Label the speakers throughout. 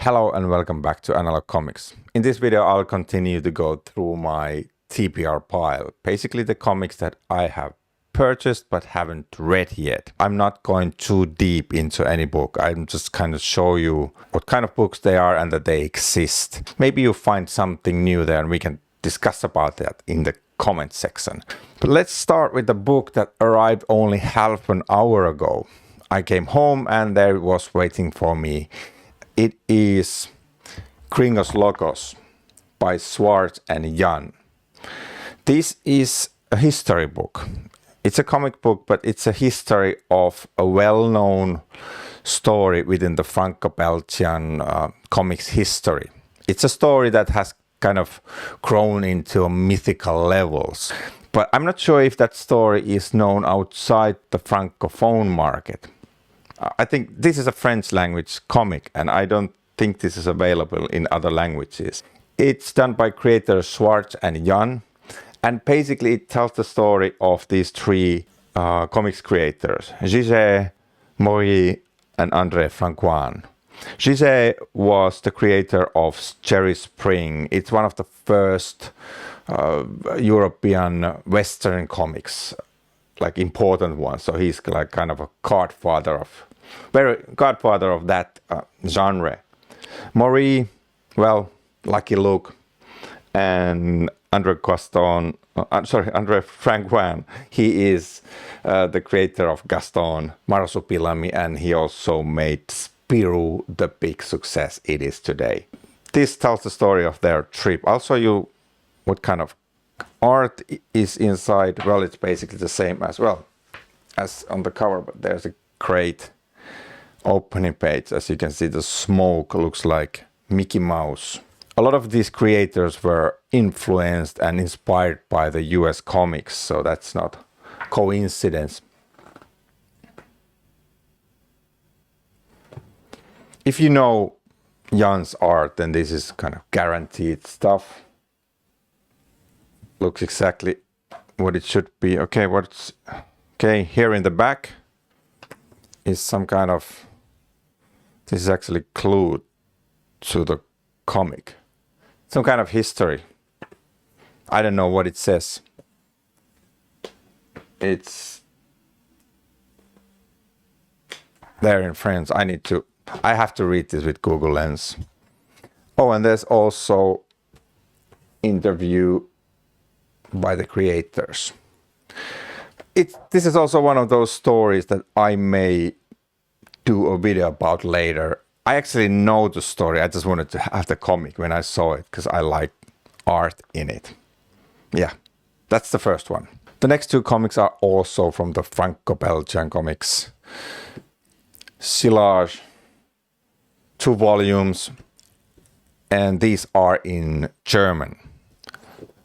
Speaker 1: Hello and welcome back to Analog Comics. In this video I'll continue to go through my TBR pile, basically the comics that I have purchased but haven't read yet. I'm not going too deep into any book, I'm just kind of show you what kind of books they are and that they exist. Maybe you find something new there and we can discuss about that in the comment section. But let's start with the book that arrived only half an hour ago. I came home and there it was waiting for me. It is Gringos Locos by Schwartz and Jan. This is a history book. It's a comic book, but it's a history of a well-known story within the Franco-Belgian comics history. It's a story that has kind of grown into mythical levels. But I'm not sure if that story is known outside the Francophone market. I think this is a French language comic and I don't think this is available in other languages. It's done by creators Schwartz and Jan, and basically it tells the story of these three comics creators, Gisèle, Maury and André Francois. Gisèle was the creator of Cherry Spring. It's one of the first European Western comics, like important ones. So he's like kind of a godfather of that genre. Maury, well, Lucky Luke, and André Francois. He is the creator of Gaston, Marsupilami, and he also made Spirou the big success it is today. This tells the story of their trip. I'll show you what kind of art is inside. Well, it's basically the same as on the cover, but there's a great opening page. As you can see, the smoke looks like Mickey Mouse. A lot of these creators were influenced and inspired by the US comics, so that's not coincidence. If you know Jan's art, then this is kind of guaranteed stuff. Looks exactly what it should be. Okay, here in the back is some kind of, this is actually glued to the comic. Some kind of history. I don't know what it says. It's there in French. I have to read this with Google Lens. Oh, and there's also interview by the creators. This is also one of those stories that I may do a video about later. I actually know the story. I just wanted to have the comic when I saw it because I like art in it. Yeah, that's the first one. The next two comics are also from the Franco-Belgian comics. Sillage, 2 volumes, and these are in German.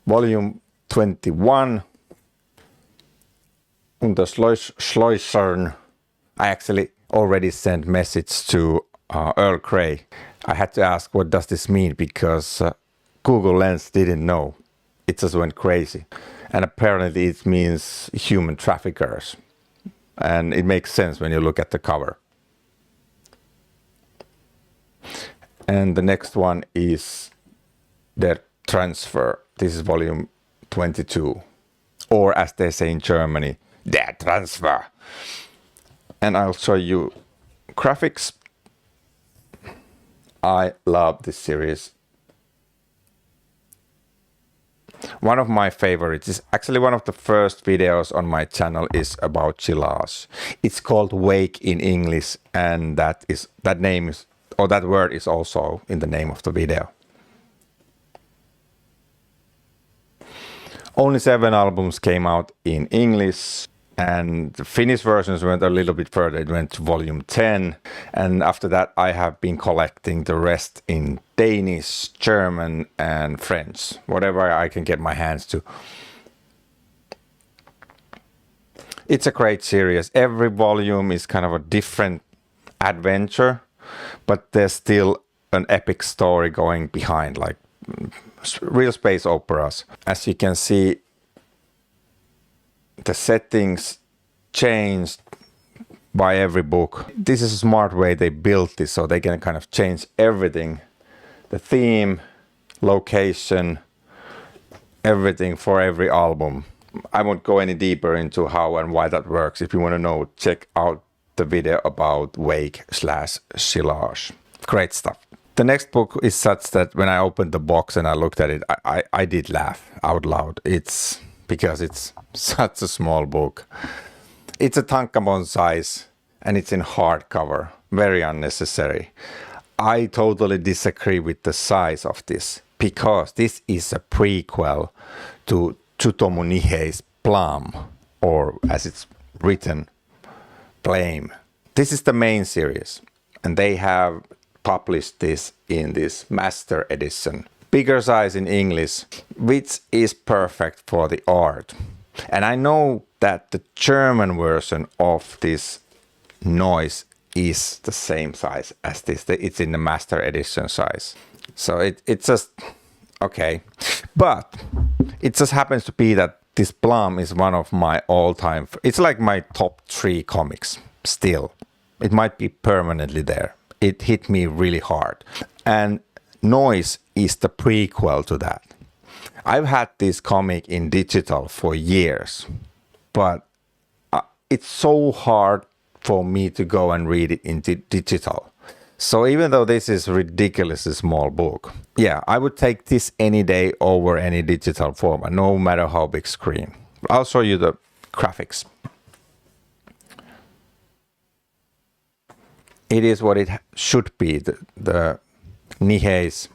Speaker 1: Volume 21, Unter Schleusern. I actually already sent message to Earl Grey. I had to ask what does this mean because Google Lens didn't know. It just went crazy. And apparently it means human traffickers. And it makes sense when you look at the cover. And the next one is Der Transfer. This is volume 22. Or as they say in Germany, Der Transfer. And I'll show you graphics. I love this series. One of my favorites is actually one of the first videos on my channel is about Sillage. It's called Wake in English, and that word is also in the name of the video. Only 7 albums came out in English, and the Finnish versions went a little bit further. It went to volume 10, and after that I have been collecting the rest in Danish, German and French, whatever I can get my hands to. It's a great series. Every volume is kind of a different adventure, but there's still an epic story going behind, like real space operas. As you can see, the settings changed buy every book. This is a smart way they built this, so they can kind of change everything. The theme, location, everything for every album. I won't go any deeper into how and why that works. If you want to know, check out the video about Wake/Sillage. Great stuff. The next book is such that when I opened the box and I looked at it, I did laugh out loud. It's because it's such a small book. It's a tankabon size and it's in hardcover. Very unnecessary. I totally disagree with the size of this because this is a prequel to Tsutomu Nihei's Plum, or as it's written, Blame. This is the main series, and they have published this in this master edition. Bigger size in English, which is perfect for the art. And I know that the German version of this noise is the same size as this. It's in the master edition size. So it's just okay. But it just happens to be that this Plum is one of my all-time... It's like my top 3 comics still. It might be permanently there. It hit me really hard. And Noise is the prequel to that. I've had this comic in digital for years, but it's so hard for me to go and read it in digital. So even though this is a ridiculously small book, yeah, I would take this any day over any digital format, no matter how big screen. I'll show you the graphics. It is what it should be, the Nihei's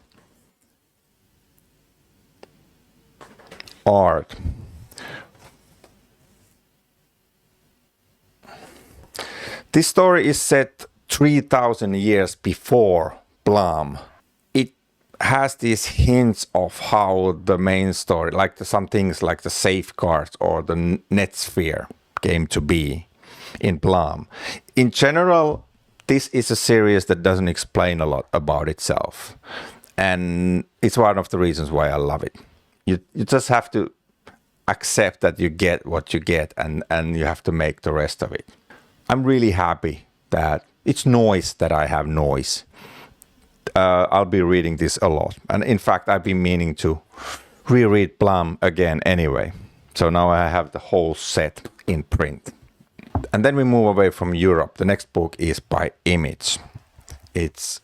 Speaker 1: art. This story is set 3,000 years before Plum. It has these hints of how the main story, like some things like the safeguards or the net sphere, came to be in Plum. In general, this is a series that doesn't explain a lot about itself. And it's one of the reasons why I love it. You just have to accept that you get what you get, and you have to make the rest of it. I'm really happy that it's Noise that I have Noise. I'll be reading this a lot. And in fact, I've been meaning to reread Plum again anyway. So now I have the whole set in print. And then we move away from Europe. The next book is by Image. It's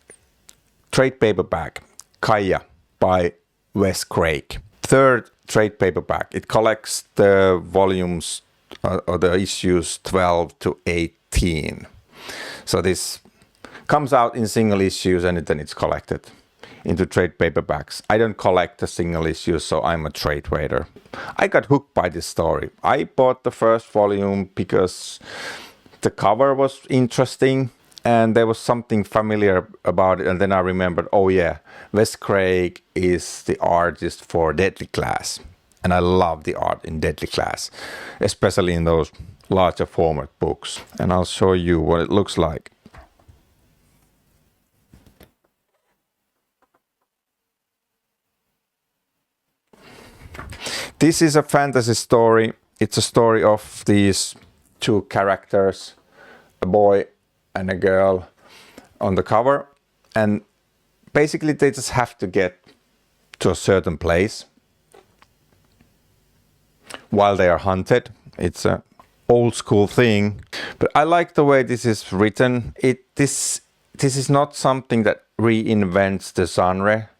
Speaker 1: trade paperback, Kaya by Wes Craig. Third trade paperback. It collects the volumes or the issues 12 to 18. So this comes out in single issues and then it's collected into trade paperbacks. I don't collect the single issues, so I'm a trade waiter. I got hooked by this story. I bought the first volume because the cover was interesting and there was something familiar about it. And then I remembered, oh yeah, Wes Craig is the artist for Deadly Class. And I love the art in Deadly Class, especially in those larger format books. And I'll show you what it looks like. This is a fantasy story. It's a story of these two characters, a boy and a girl on the cover. And basically they just have to get to a certain place while they are hunted. It's a old school thing, but I like the way this is written. This is not something that reinvents the genre,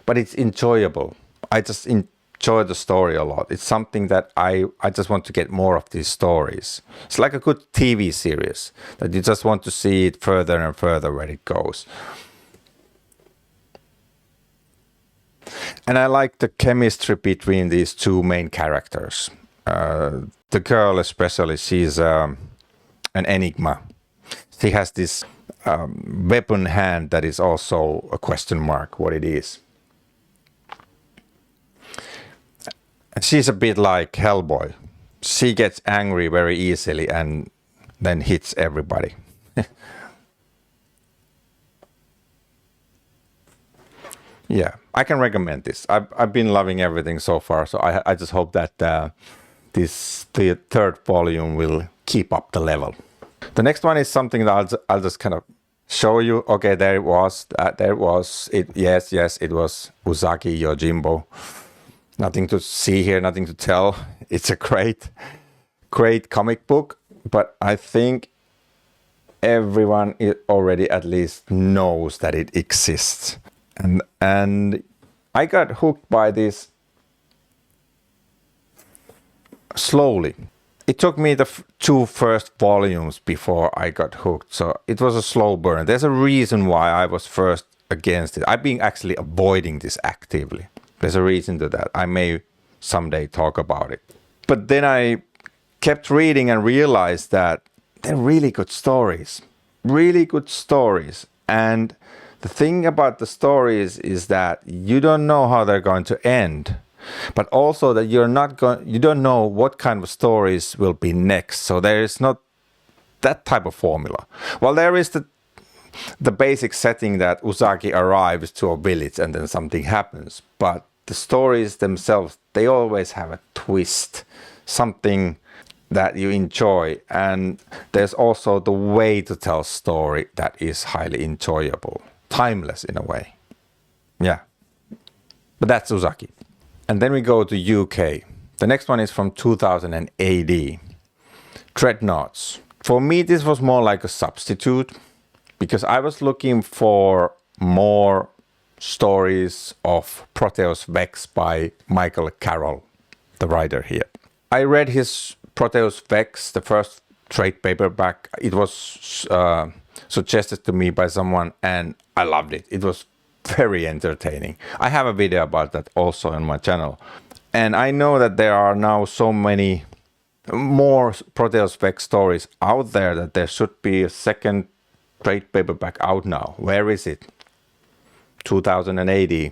Speaker 1: but it's enjoyable. I just enjoy the story a lot. It's something that I just want to get more of these stories. It's like a good TV series that you just want to see it further and further where it goes. And I like the chemistry between these two main characters. The girl especially, she's an enigma. She has this weapon hand that is also a question mark what it is. And she's a bit like Hellboy. She gets angry very easily and then hits everybody. Yeah, I can recommend this. I've been loving everything so far, so I just hope that the third volume will keep up the level. The next one is something that I'll just kind of show you. Okay, there it was. There was it. Yes, it was Usagi Yojimbo. Nothing to see here, nothing to tell. It's a great comic book, but I think everyone already at least knows that it exists. And I got hooked by this slowly. It took me the two first volumes before I got hooked, so it was a slow burn. There's a reason why I was first against it. I've been actually avoiding this actively. There's a reason to that. I may someday talk about it. But then I kept reading and realized that they're really good stories. Really good stories. And the thing about the stories is that you don't know how they're going to end. But also that you don't know what kind of stories will be next. So there is not that type of formula. Well, there is the basic setting that Usagi arrives to a village and then something happens. But the stories themselves, they always have a twist, something that you enjoy. And there's also the way to tell story that is highly enjoyable, timeless in a way. Yeah, but that's Usagi. And then we go to UK. The next one is from 2000 Dreadnoughts. For me, this was more like a substitute because I was looking for more stories of Proteus Vex by Michael Carroll, the writer here. I read his Proteus Vex, the first trade paperback. It was suggested to me by someone and I loved it. It was very entertaining. I have a video about that also on my channel. And I know that there are now so many more Proteus Vex stories out there that there should be a second trade paperback out now. Where is it? 2080,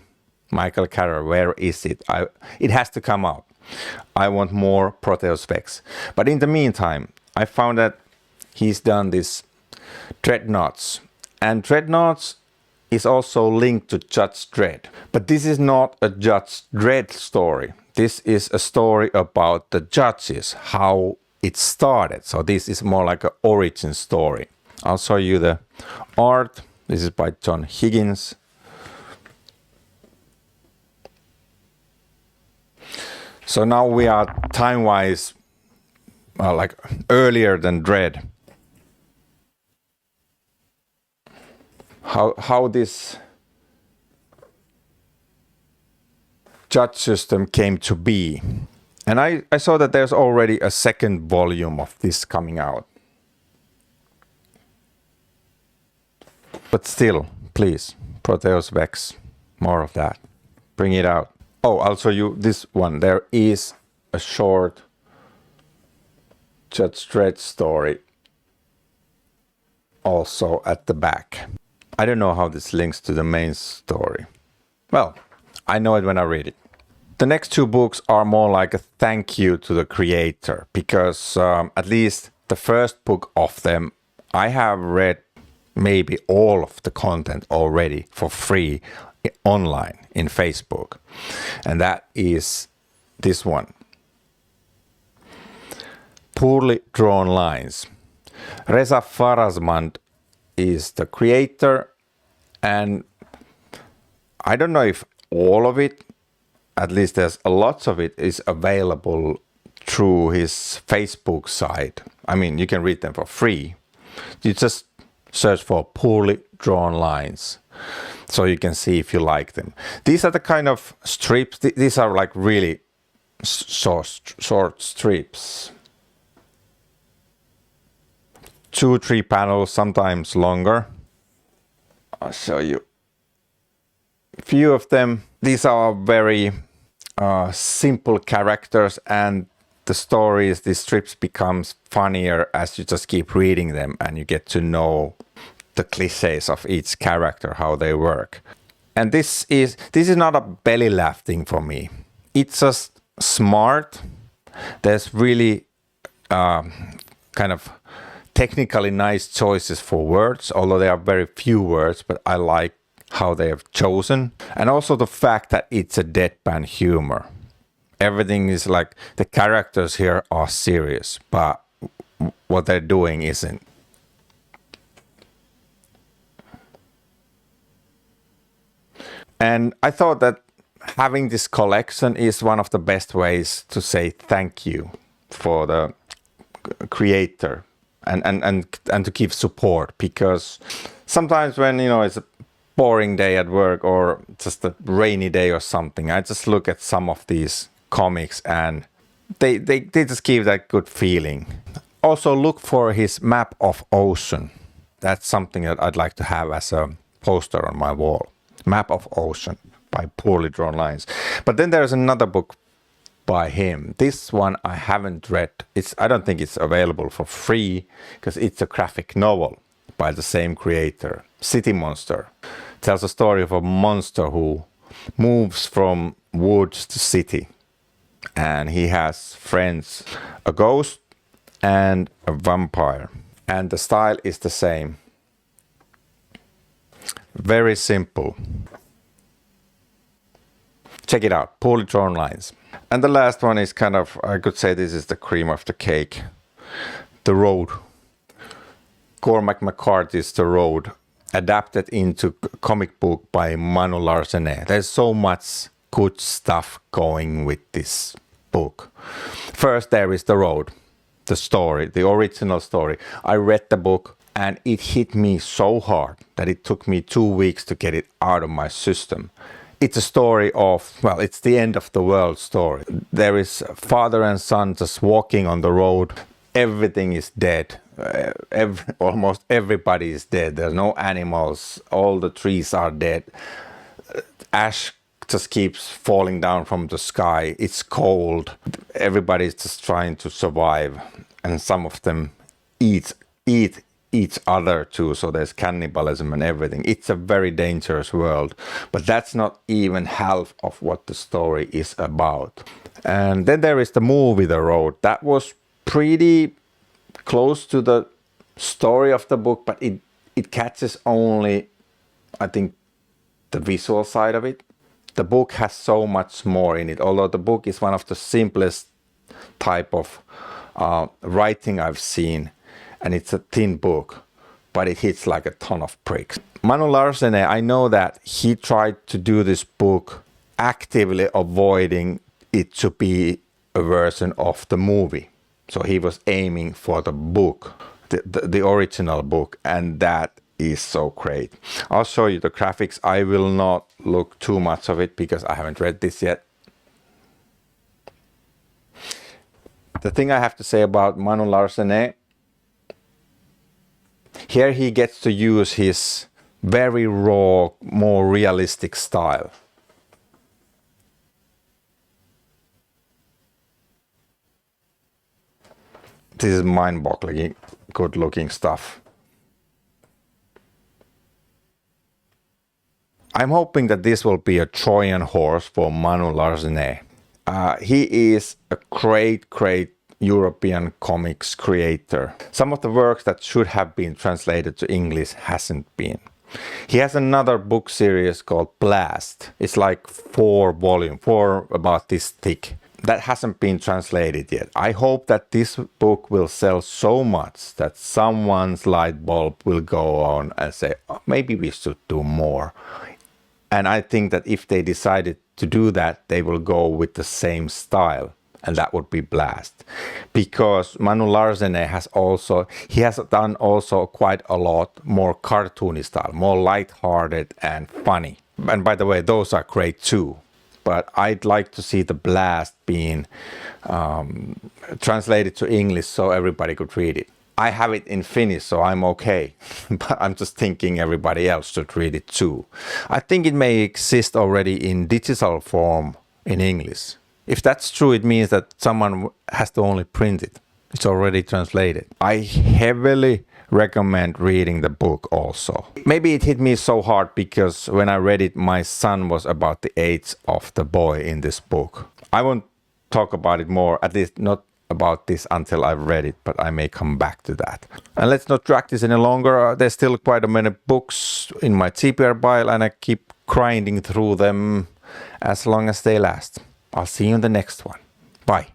Speaker 1: Michael Carroll, where is it? It has to come out. I want more Proteus Vex. But in the meantime, I found that he's done this Dreadnoughts. And Dreadnoughts is also linked to Judge Dredd. But this is not a Judge Dredd story. This is a story about the judges, how it started. So this is more like an origin story. I'll show you the art. This is by John Higgins. So now we are time-wise like earlier than Dredd. How this judge system came to be. And I saw that there's already a second volume of this coming out. But still, please, Proteus Vex, more of that. Bring it out. Oh, I'll show you this one. There is a short Judge Dredd story also at the back. I don't know how this links to the main story. Well, I know it when I read it. The next two books are more like a thank you to the creator because at least the first book of them, I have read maybe all of the content already for free online in Facebook. And that is this one. Poorly Drawn Lines. Reza Farazmand is the creator, and I don't know if all of it, at least there's a lot of it, is available through his Facebook site. I mean, you can read them for free. You just search for Poorly Drawn Lines so you can see if you like them. These are the kind of strips, these are like really short strips. 2-3 panels, sometimes longer. I'll show you a few of them. These are very simple characters, and the stories, these strips becomes funnier as you just keep reading them and you get to know the cliches of each character, how they work. And this is not a belly laugh thing for me. It's just smart. There's really kind of technically nice choices for words, although there are very few words, but I like how they have chosen. And also the fact that it's a deadpan humor. Everything is like, the characters here are serious, but what they're doing isn't. And I thought that having this collection is one of the best ways to say thank you for the creator and to give support, because sometimes when it's a boring day at work or just a rainy day or something, I just look at some of these comics and they just give that good feeling. Also look for his map of ocean. That's something that I'd like to have as a poster on my wall. Map of Ocean by Poorly Drawn Lines. But then there's another book by him. This one I haven't read. I don't think it's available for free because it's a graphic novel by the same creator. City Monster tells a story of a monster who moves from woods to city. And he has friends, a ghost and a vampire. And the style is the same. Very simple. Check it out, Poorly Drawn Lines. And the last one is kind of, I could say this is the cream of the cake. The Road. Cormac McCarthy's The Road, adapted into comic book by Manu Larsenet. There's so much good stuff going with this book. First, there is The Road, the story, the original story. I read the book and it hit me so hard that it took me 2 weeks to get it out of my system. It's a story of, well, it's the end of the world story. There is father and son just walking on the road. Everything is dead. Almost everybody is dead. There's no animals. All the trees are dead. Ash just keeps falling down from the sky. It's cold. Everybody's just trying to survive. And some of them eat each other too, so there's cannibalism and everything. It's a very dangerous world, but that's not even half of what the story is about. And then there is the movie The Road. That was pretty close to the story of the book, but it catches only, I think, the visual side of it. The book has so much more in it, although the book is one of the simplest type of writing I've seen. And it's a thin book, but it hits like a ton of bricks. Manu Larsenet, I know that he tried to do this book actively avoiding it to be a version of the movie. So he was aiming for the book, the original book, and that is so great. I'll show you the graphics. I will not look too much of it because I haven't read this yet. The thing I have to say about Manu Larsenet, here he gets to use his very raw, more realistic style. This is mind-boggling good looking stuff. I'm hoping that this will be a Trojan horse for Manu Larsenet. He is a great European comics creator. Some of the works that should have been translated to English hasn't been. He has another book series called Blast. It's like 4 volumes, 4 about this thick. That hasn't been translated yet. I hope that this book will sell so much that someone's light bulb will go on and say, oh, maybe we should do more. And I think that if they decided to do that, they will go with the same style. And that would be Blast. Because Manu Larsenet has done also quite a lot more cartoony style, more light-hearted and funny. And by the way, those are great too. But I'd like to see the Blast being translated to English so everybody could read it. I have it in Finnish, so I'm okay. But I'm just thinking everybody else should read it too. I think it may exist already in digital form in English. If that's true, it means that someone has to only print it. It's already translated. I heavily recommend reading the book also. Maybe it hit me so hard because when I read it, my son was about the age of the boy in this book. I won't talk about it more, at least not about this until I've read it, but I may come back to that. And let's not drag this any longer. There's still quite a many books in my TBR pile and I keep grinding through them as long as they last. I'll see you in the next one. Bye.